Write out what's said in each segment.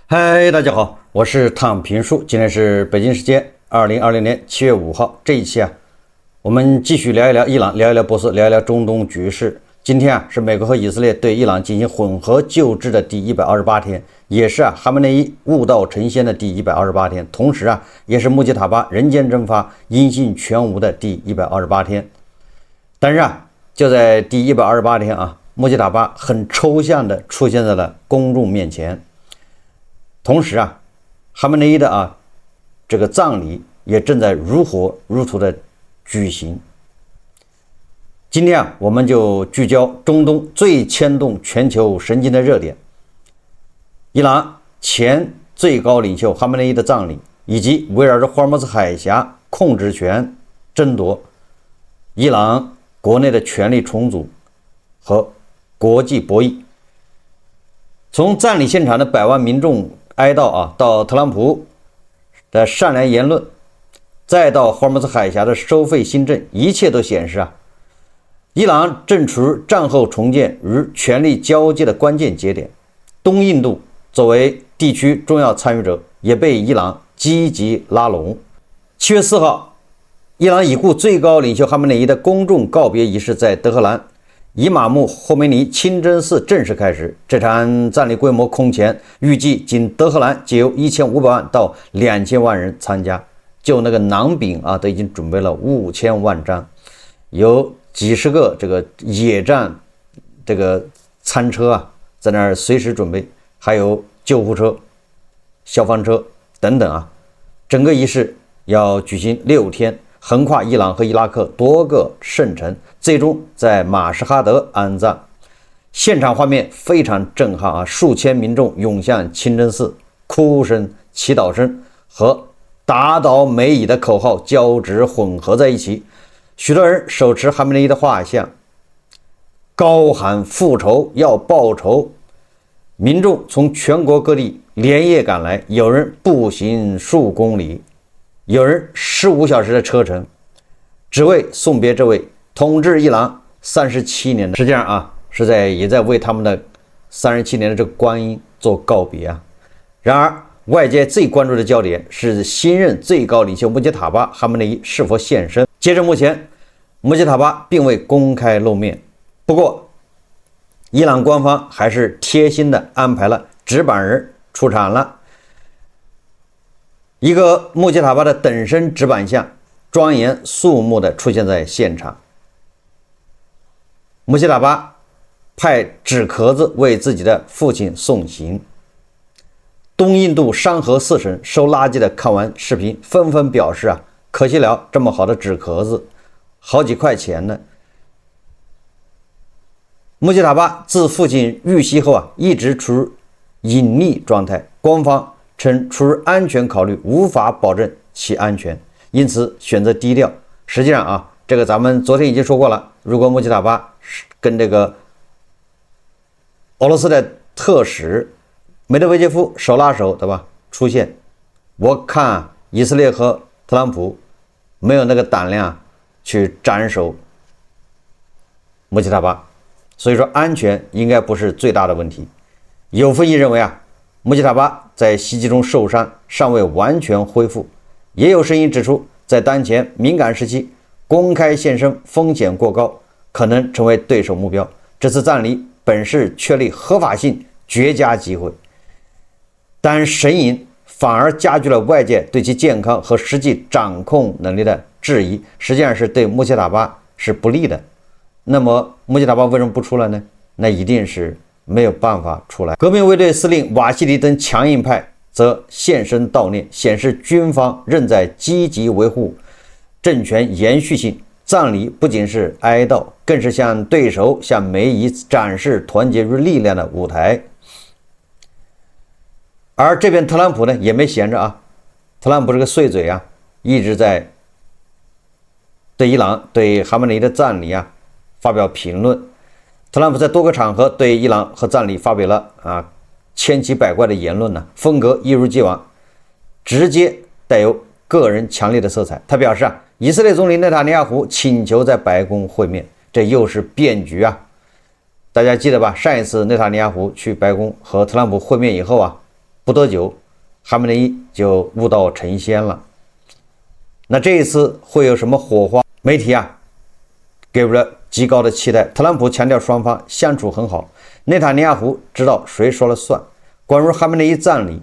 嗨，大家好，我是躺平叔，今天是北京时间2020年7月5号。这一期我们继續聊一聊伊朗，聊一聊波斯，聊一聊中東局勢。今天是美國和以色列對伊朗進行混合救治的第128天，也是哈梅內伊悟道成仙的第128天，同時也是穆吉塔巴人間蒸發、音信全無的第128天。但是就在第128天穆吉塔巴很抽象的出現在了公眾面前。同時哈梅內伊的這個葬禮也正在如火如荼的舉行。今天我們就聚焦中東最牽動全球神經的熱點，伊朗前最高領袖哈梅內伊的葬禮，以及圍繞着霍爾木茲海峽控制權爭奪，伊朗國內的權力重組和國際博弈。從葬禮現場的百萬民眾哀悼到特朗普的善良言論，再到霍爾木茲海峽的收費新政，一切都顯示伊朗正處於戰後重建與權力交接的關鍵節點。東印度作為地區重要參與者，也被伊朗積極拉攏。7月4號，伊朗已故最高領袖哈梅內伊的公眾告別儀式在德黑蘭伊瑪目霍梅尼清真寺正式開始。這場葬禮規模空前，預計僅德黑蘭就有1500萬到2000萬人參加。就那個饢餅都已經準備了5000萬張，有幾十個這個野戰這個餐車在那兒隨時準備，還有救護車、消防車等等整個儀式要舉行6天，橫跨伊朗和伊拉克多個聖城，最終在馬什哈德安葬。現場畫面非常震撼數千民眾湧向清真寺，哭聲、祈禱聲和打倒梅以的口號交織混合在一起。許多人手持哈梅內伊的畫像，高喊復仇，要報仇。民眾從全國各地連夜趕來，有人步行數公里，有人15小時的車程，只為送別這位統治伊朗37年的，實際上也在為他們的37年的這個光陰做告別。然而外界最關注的焦點是新任最高領袖穆吉塔巴哈梅內伊是否現身。截至目前，穆吉塔巴並未公開露面，不過伊朗官方還是貼心的安排了紙板人出場了。一個穆吉塔巴的等身紙板像莊嚴肅穆地出現在現場。穆吉塔巴派紙殼子為自己的父親送行。東印度山河4省收垃圾的看完視頻，紛紛表示可惜了，這麼好的紙殼子，好幾塊錢呢。穆吉塔巴自父親遇襲後一直處於隱匿狀態，官方稱出於安全考慮，無法保證其安全，因此選擇低調。實際上這個咱們昨天已經說過了，如果穆吉塔巴跟這個俄羅斯的特使梅德韋傑夫手拉手，對吧？出現，我看以色列和特朗普沒有那個膽量去斬首穆吉塔巴，所以說安全應該不是最大的問題。有分析認為穆吉塔巴在襲擊中受傷，尚未完全恢復。也有聲音指出，在當前敏感時期，公開現身風險過高，可能成為對手目標。這次葬禮本是確立合法性絕佳機會，但神隱反而加劇了外界對其健康和實際掌控能力的質疑，實際上是對穆吉塔巴是不利的。那麼穆吉塔巴為什麼不出來呢？那一定是沒有辦法出來。革命衛隊司令瓦西里等強硬派則現身悼念，顯示軍方仍在積極維護政權延續性。葬禮不僅是哀悼，更是向對手、向梅以展示團結與力量的舞台。而這邊特朗普呢也沒閒着特朗普這個碎嘴一直在對伊朗、對哈梅內伊的葬禮發表評論。特朗普在多個場合對伊朗和葬禮發表了千奇百怪的言論風格一如既往，直接帶有個人強烈的色彩。他表示以色列總理內塔尼亞胡請求在白宮會面，這又是變局大家記得吧？上一次內塔尼亞胡去白宮和特朗普會面以後不多久，哈梅内伊就悟道成仙了。那這一次會有什麼火花？媒體給予了極高的期待。特朗普強調雙方相處很好，內塔尼亞胡知道誰說了算。關於哈梅內伊葬禮，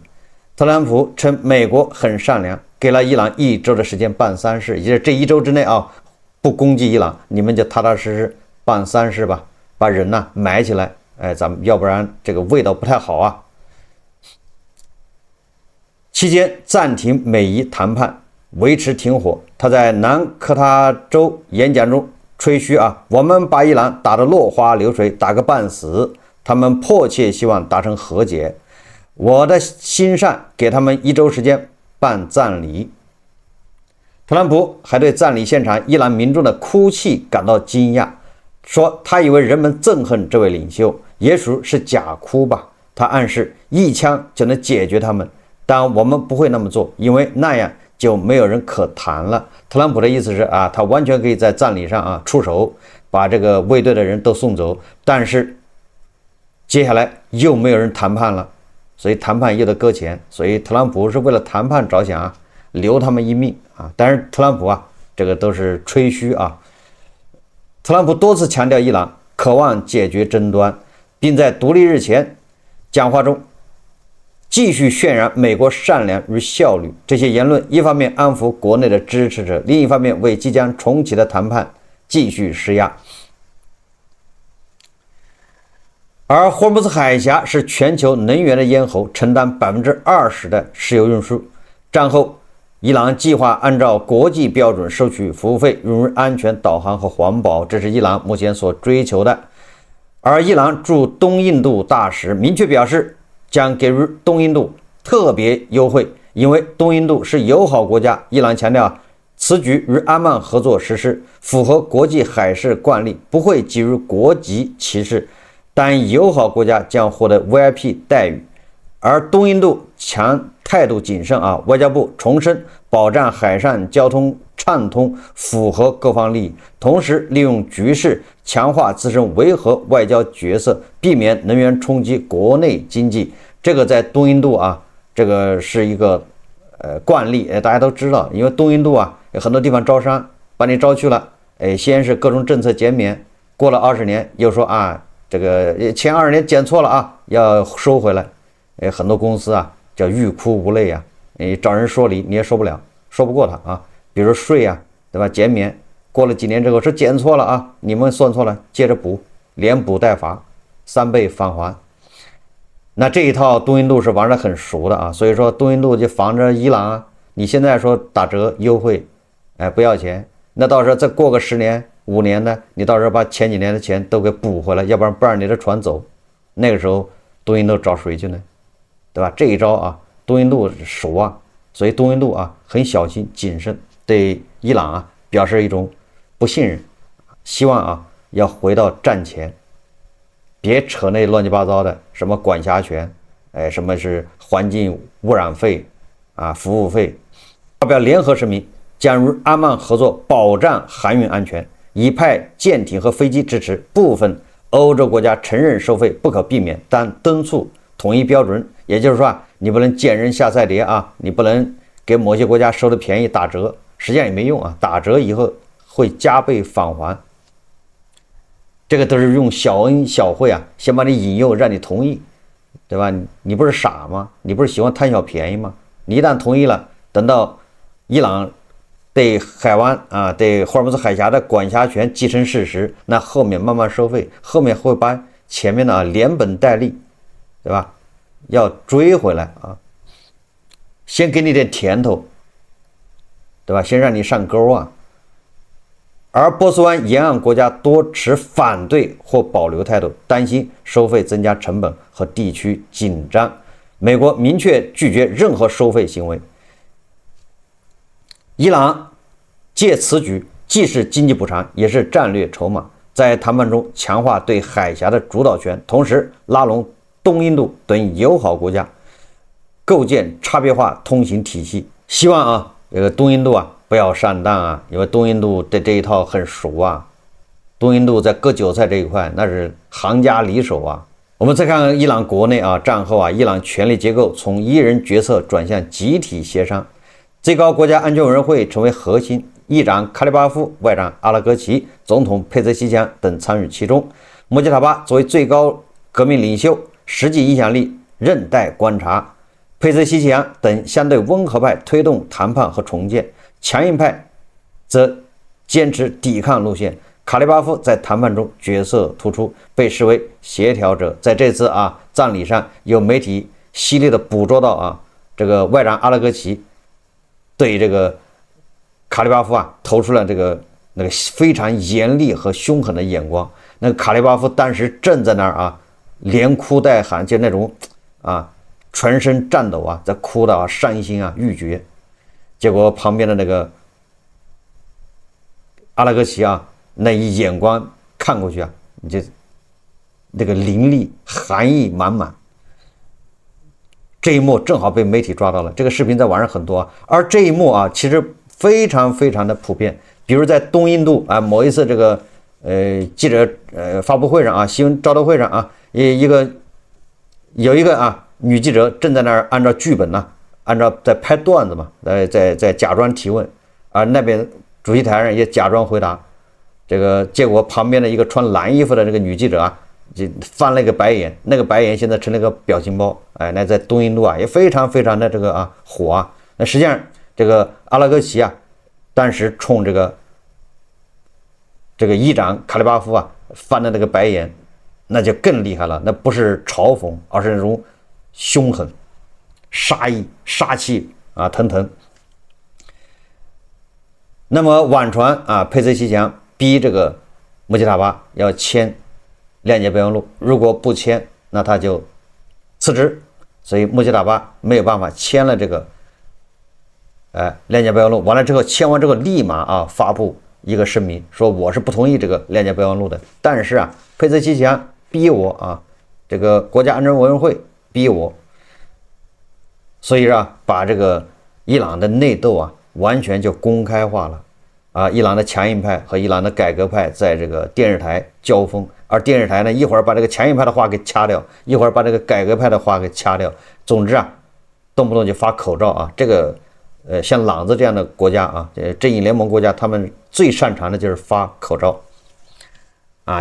特朗普稱美國很善良，給了伊朗1周的時間辦喪事，也就是這1周之內不攻擊伊朗，你們就踏踏實實辦喪事吧，把人埋起來，咱們要不然這個味道不太好啊。期間暫停美伊談判，維持停火。他在南科他州演講中吹噓我們把伊朗打得落花流水，打個半死，他們迫切希望達成和解。我的心善給他們1周時間辦葬禮。特朗普還對葬禮現場伊朗民眾的哭泣感到驚訝，說他以為人們憎恨這位領袖，也許是假哭吧。他暗示1槍就能解決他們，但我們不會那麼做，因為那樣就沒有人可談了。特朗普的意思是他完全可以在葬禮上出手，把這個衛隊的人都送走，但是接下來又沒有人談判了，所以談判又得擱淺。所以特朗普是为了談判着想留他們一命但是特朗普這個都是吹噓特朗普多次強調伊朗渴望解決爭端，並在獨立日前講話中繼續渲染美國善良與效率。這些言論一方面安撫國內的支持者，另一方面為即將重啟的談判繼續施壓。而霍爾木茲海峽是全球能源的咽喉，承擔20%的石油運輸。戰後伊朗計劃按照國際標準收取服務費，用於安全導航和環保，這是伊朗目前所追求的。而伊朗駐東印度大使明確表示，將給予東印度特別優惠，因為東印度是友好國家。伊朗強調，此舉與阿曼合作實施，符合國際海事慣例，不會基於國籍歧視，但友好國家將獲得 VIP 待遇。而東印度態度謹慎外交部重申保障海上交通暢通，符合各方利益，同時利用局勢強化自身維和外交角色，避免能源衝擊國內經濟。這個在東印度這個是一個慣例，大家都知道，因為東印度有很多地方招商，把你招去了，先是各種政策減免，過了20年又說這個前20年減錯了要收回來。很多公司叫欲哭無淚找人說理你也說不了，說不過他比如稅對吧，減免過了幾年之後是減錯了你們算錯了，接着補，連補帶罰，3倍返還。那這一套東印度是玩得很熟的所以說東印度就防着伊朗你現在說打折優惠不要錢，那到時候再過個10年5年呢，你到時候把前幾年的錢都給補回來，要不然不讓你的船走，那個時候東印度找誰去呢？對吧？這一招東印度熟所以東印度很小心謹慎，對伊朗表示一種不信任，希望要回到戰前，別扯那亂七八糟的什麼管轄權，什麼是環境污染費服務費。發表聯合聲明，將與阿曼合作保障航運安全，已派艦艇和飛機支持。部分歐洲國家承認收費不可避免，但敦促統一標準。也就是說你不能見人下菜碟你不能給某些國家收的便宜打折，實際上也沒用打折以後會加倍返還。這個都是用小恩小惠先把你引誘，讓你同意，對吧？你不是傻嗎？你不是喜歡貪小便宜嗎？你一旦同意了，等到伊朗對海灣對霍爾木茲海峽的管轄權既成事實，那後面慢慢收費，後面會把前面的連本帶利，對吧？要追回來先給你點甜頭，對吧？先讓你上鈎而波斯灣沿岸國家多持反對或保留態度，擔心收費增加成本和地區緊張。美國明確拒絕任何收費行為。伊朗借此舉既是經濟補償，也是戰略籌碼，在談判中強化對海峽的主導權，同時拉攏東印度等友好國家，構建差別化通行體系。希望這個東印度不要上當因為東印度的這一套很熟東印度在割韭菜這一塊那是行家裡手我們再看伊朗國內啊，戰後啊，伊朗權力結構從一人決策轉向集體協商，最高國家安全委員會成為核心，議長卡里巴夫、外長阿拉格齊、總統佩泽西強等參與其中。穆吉塔巴作為最高革命領袖，實際影響力仍待觀察。佩澤西強等相對溫和派推動談判和重建，強硬派則堅持抵抗路線。卡里巴夫在談判中角色突出，被視為協調者。在這次葬禮上，有媒體犀利的捕捉到這個外長阿拉格齊對這個卡里巴夫投出了那個非常嚴厲和凶狠的眼光。那個卡里巴夫當時正在那兒連哭帶喊，就那種全身顫抖在哭的傷心欲絕。結果旁邊的那個阿拉格齊那一眼光看過去你就那個凌厲寒意滿滿。這一幕正好被媒體抓到了，這個視頻在網上很多而這一幕其實非常非常的普遍。比如在東印度某一次这個記者發布會上新聞招待會上有一個女記者正在那兒按照劇本按照在拍段子嘛，在假裝提問，而那邊主席台上也假裝回答。這個結果旁邊的一個穿藍衣服的這個女記者就翻了一個白眼，那個白眼現在成了一個表情包。那在東印度也非常非常的這個火那實際上這個阿拉格齊當時衝這個議長卡里巴夫翻的那個白眼，那就更厲害了，那不是嘲諷，而是那種凶狠、杀意、杀氣腾騰。那麼網傳佩澤西強逼這個穆吉塔巴要簽諒解備忘錄，如果不簽，那他就辭職。所以穆吉塔巴沒有辦法簽了這個諒解備忘錄。完了之後，簽完之後立馬發布一個聲明，說我是不同意這個諒解備忘錄的。但是佩澤西強逼我這個國家安全委員會逼我，所以把這個伊朗的內鬥完全就公開化了。伊朗的強硬派和伊朗的改革派在這個電視台交鋒，而電視台呢，一會兒把這個強硬派的話給掐掉，一會兒把這個改革派的話給掐掉。總之動不動就發口罩這個像朗子這樣的國家正義聯盟國家，他們最擅長的就是發口罩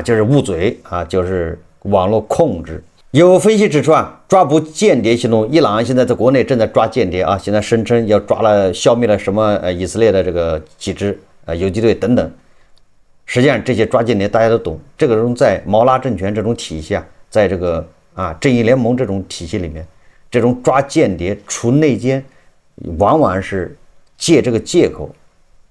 就是捂嘴就是網絡控制。有分析指出抓捕間諜行動，伊朗现在在國內正在抓間諜現在聲稱要抓了消滅了什麼以色列的這個幾支游擊隊等等。實際上這些抓間諜大家都懂，這個人在毛拉政權這種體系在這個正義聯盟這種體系裡面，這種抓間諜除內奸，往往是借這個借口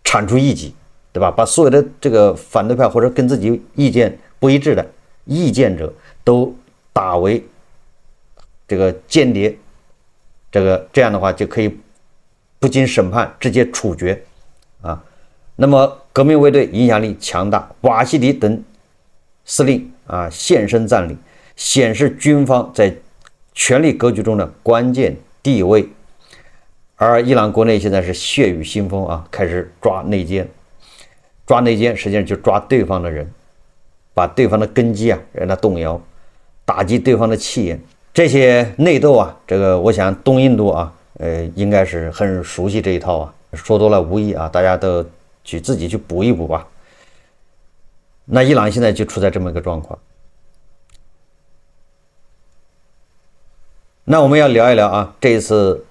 鏟除異己，對吧？把所有的這個反對派或者跟自己意見不一致的意見者都打為這個間諜，這樣的話就可以不經審判直接處決那麼革命衛隊影響力強大，瓦西里等司令現身占領，顯示軍方在權力格局中的關鍵地位。而伊朗國內現在是血雨腥風開始抓內奸，抓內奸實際上就抓對方的人，把對方的根基讓他動搖，打擊對方的氣焰。這些內鬥這個我想東印度應該是很熟悉這一套說多了無益大家都自己去補一補吧。那伊朗現在就處在這麼一個狀況。那我們要聊一聊這一次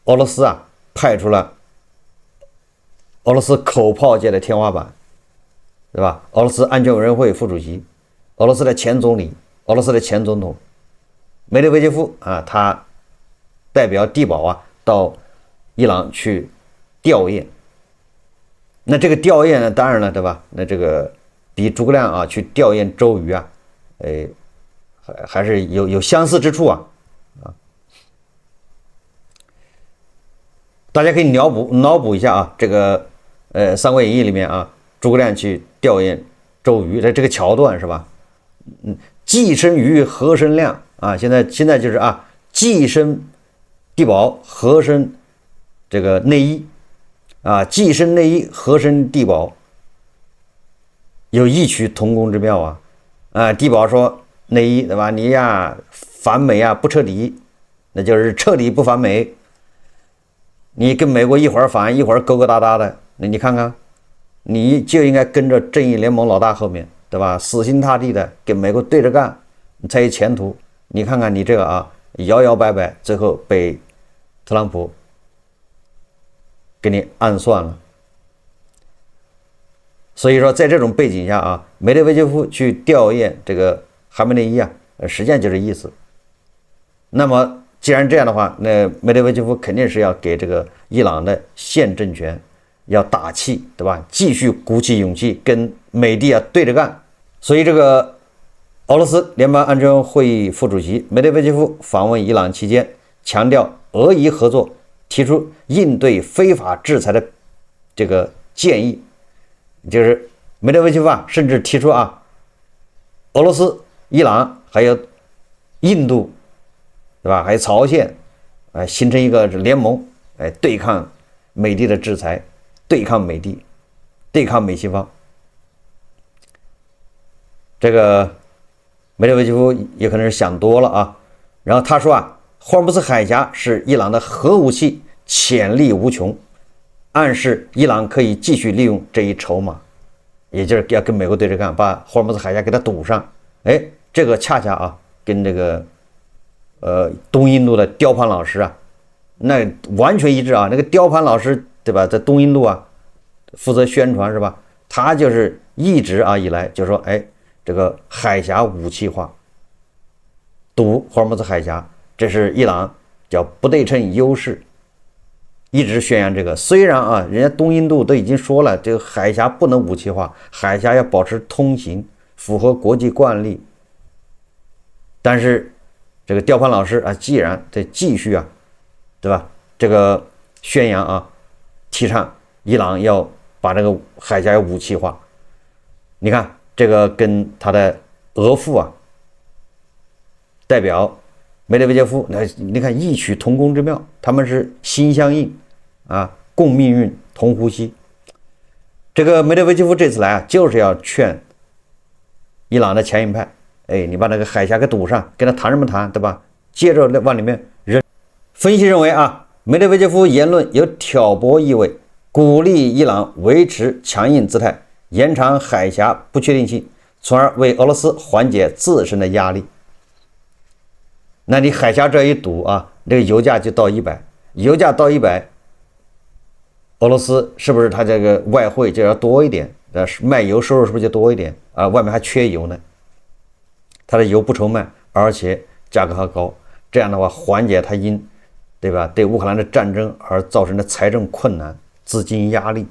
俄羅斯派出了俄羅斯口炮界的天花板，对吧？俄羅斯安全委員會副主席，俄羅斯的前總理，俄羅斯的前總統梅德韦傑夫他代表地保到伊朗去弔唁。那這個弔唁呢，當然了，對吧？那這個比諸葛亮去弔唁周瑜還是有相似之處大家可以腦補一下這個《三國演義》裡面諸葛亮去弔唁周瑜的這個橋段是吧？既生瑜，何生亮現在就是既生地保，何生這個內衣既生內衣，何生地保，有異曲同工之妙地保說內衣，對吧？你呀反美啊不徹底，那就是徹底不反美。你跟美國一会兒反一會兒勾勾搭搭的，那你看看，你就应該跟着正義聯盟老大後面，對吧？死心塌地的跟美国對着幹，你才有前途。你看看你這個啊，搖搖擺擺，最後被特朗普給你暗算了。所以說，在這種背景下啊，梅德韦傑夫去吊唁這個哈梅內伊啊，實際上就這意思。那麼既然這樣的話，那梅德韦傑夫肯定是要給這個伊朗的現政權要打氣，对吧？繼續鼓起勇氣跟美帝啊對着幹。所以這個俄羅斯聯邦安全會議副主席梅德韋傑夫訪問伊朗期間，強調俄伊合作，提出應對非法制裁的這個建議。就是梅德韋傑夫啊，甚至提出啊，俄羅斯、伊朗還有印度，对吧？還有朝鮮，形成一個聯盟，對抗美帝的制裁，對抗美帝，對抗美西方。這個梅德韋傑夫也可能是想多了啊。然後他說啊，霍爾木茲海峽是伊朗的核武器潛力無窮，暗示伊朗可以繼續利用這一籌碼，也就是要跟美國對着幹，把霍爾木茲海峽給它堵上。這個恰恰啊，跟這個東印度的刁盤老師啊，那完全一致啊。那個刁盤老師對吧，在東印度啊負責宣傳是吧？他就是一直啊以來就說，這個海峽武器化，堵霍爾木茲海峽，這是伊朗叫不對稱優勢。一直宣揚這個，雖然啊，人家東印度都已經說了，這個海峽不能武器化，海峽要保持通行，符合國際慣例。但是這個刁盤老師啊，既然在繼續啊，對吧？這個宣揚啊，提倡伊朗要把這個海峽要武器化。你看這個跟他的俄父啊，代表梅德韋傑夫，你看異曲同工之妙，他們是心相印啊，共命運，同呼吸。這個梅德韋傑夫這次來啊，就是要勸伊朗的強硬派，你把那個海峽給堵上，跟他談什麼談，对吧？接着往裡面扔。分析認為啊，梅德韋傑夫言論有挑撥意味，鼓勵伊朗維持強硬姿態，延長海峽不確定性，從而為俄羅斯緩解自身的壓力。那你海峽這一堵啊，這個油價就到100，油價到100，俄羅斯是不是它這個外匯就要多一點？賣油收入是不是就多一點啊？外面還缺油呢，它的油不愁賣，而且價格還高，這樣的話緩解它因對吧對烏克蘭的戰爭而造成的財政困難、資金壓力、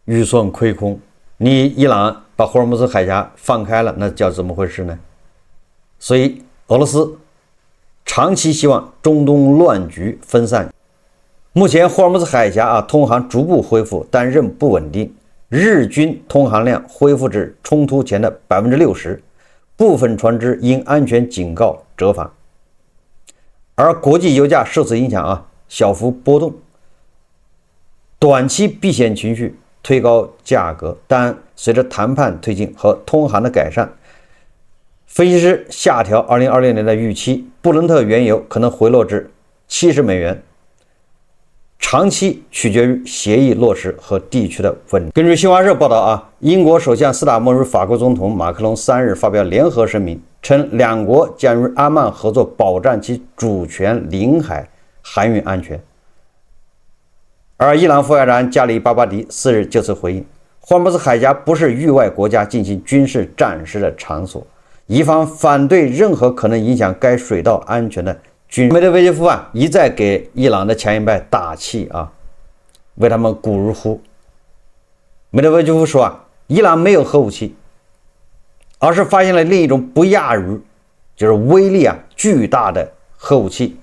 預算虧空。你伊朗把霍爾木茲海峽放開了，那叫怎麼回事呢？所以俄羅斯長期希望中東亂局分散。目前霍爾木茲海峽啊通航逐步恢復，但仍不穩定。日均通航量恢復至衝突前的60%，部分船只因安全警告折返。而國際油價受此影響啊小幅波動，短期避險情緒推高價格，但隨着談判推進和通航的改善，分析師下調2026年的預期，布倫特原油可能回落至$70，長期取決於協議落實和地區的穩定。根據新華社報道啊，英國首相斯塔默与法國總統馬克龍3日發表聯合聲明，稱兩國將與阿曼合作保障其主權領海航運安全。而伊朗副外長加里巴巴迪4日就此回應，霍尔木茲海峽不是域外國家進行軍事戰事的場所，以方反對任何可能影響該水道安全的梅德韋傑夫啊一再給伊朗的強硬派打氣啊，為他們鼓如呼。梅德韋傑夫說啊，伊朗沒有核武器，而是發現了另一種不亞於就是威力巨大的核武器。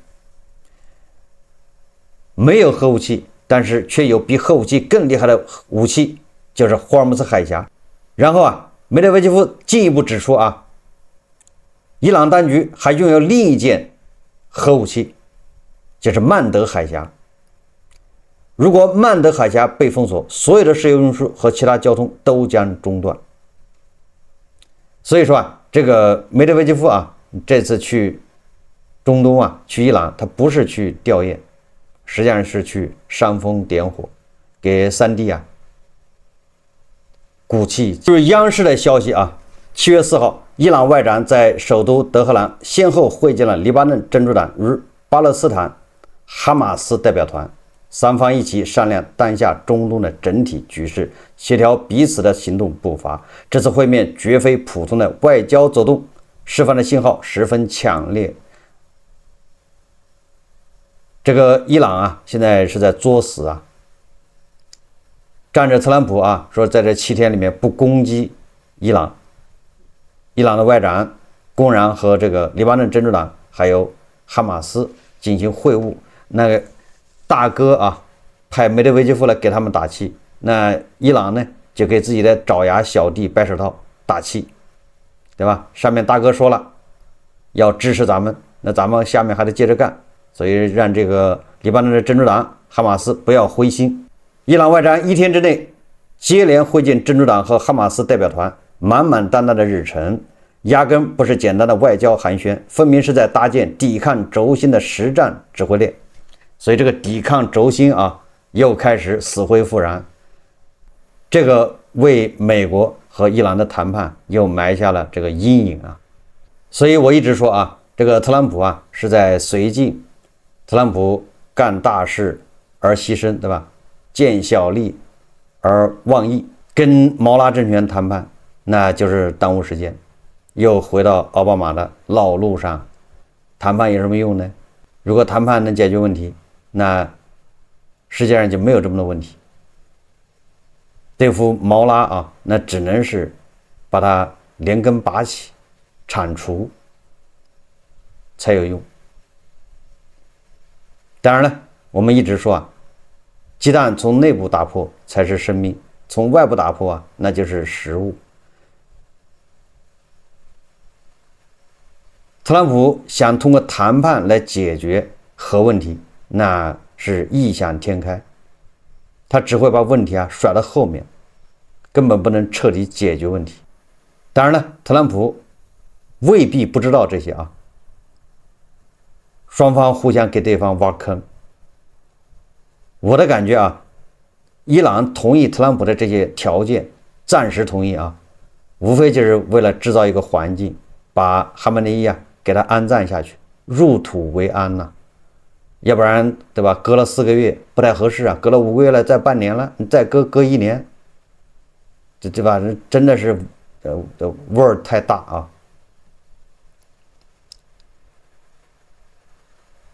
沒有核武器，但是卻有比核武器更厲害的武器，就是霍爾木茲海峽。然後啊，梅德韋傑夫進一步指出啊，伊朗當局還擁有另一件核武器，就是曼德海峽。如果曼德海峽被封鎖，所有的石油運輸和其他交通都將中斷。所以說啊，這個梅德韦傑夫啊，這次去中東啊，去伊朗，他不是去吊唁，實際上是去煽風點火，給三弟啊鼓氣。就是央视的消息啊，7月4號，伊朗外长在首都德黑蘭先後會見了黎巴嫩真主黨與巴勒斯坦哈馬斯代表團，三方一起商量當下中東的整體局勢，協調彼此的行動步伐。這次會面絕非普通的外交走動，釋放的信號十分強烈。這個伊朗啊，現在是在作死啊！仗着特朗普啊說在這7天裡面不攻擊伊朗，伊朗的外長公然和這個黎巴嫩真主黨還有哈馬斯進行會晤，那個大哥啊派梅德韋傑夫來給他們打氣，那伊朗呢就給自己的爪牙小弟白手套打氣，對吧？上面大哥說了要支持咱們，那咱們下面還得接着幹。所以讓這個黎巴嫩的真主黨哈馬斯不要灰心。伊朗外长1天之內接連會見真主黨和哈馬斯代表團，滿滿當當的日程，壓根不是簡單的外交寒暄，分明是在搭建抵抗軸心的實戰指揮鏈。所以這個抵抗軸心啊，又開始死灰復燃，這個為美國和伊朗的談判又埋下了這個陰影啊。所以我一直說啊，這個特朗普啊是在绥靖。特朗普幹大事而犧牲，對吧？見小利而忘義，跟毛拉政權談判，那就是耽誤時間，又回到奧巴馬的老路上。談判有什麼用呢？如果談判能解決問題，那世界上就沒有這麼多問題。對付毛拉啊，那只能是把它連根拔起，鏟除才有用。當然了，我們一直說啊，鸡蛋從內部打破才是生命，從外部打破啊，那就是食物。特朗普想通過談判來解決核問題，那是異想天開，他只會把問題啊甩到後面，根本不能徹底解決問題。當然了，特朗普未必不知道這些啊。雙方互相給對方挖坑。我的感覺啊，伊朗同意特朗普的這些條件，暫時同意啊，無非就是為了制造一個環境，把哈梅內伊啊給他安葬下去，入土為安吶。要不然对吧？隔了4個月不太合適啊，隔了5個月了，再半年了，你再隔1年，這對吧？真的是味兒太大啊。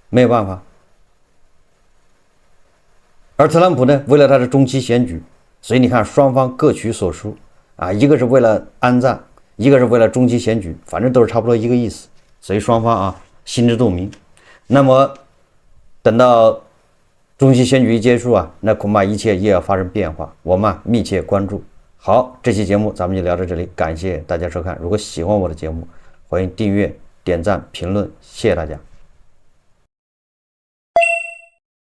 沒有辦法，而特朗普呢，為了他的中期選舉，所以你看雙方各取所需啊，一個是為了安葬，一個是為了中期選舉，反正都是差不多一個意思，所以雙方啊心知肚明。那麼等到中期選舉一結束啊，那恐怕一切也要發生變化，我們密切關注。好，這期節目咱們就聊到這裡，感謝大家收看。如果喜歡我的節目，歡迎訂閱、點讚、評論，謝謝大家。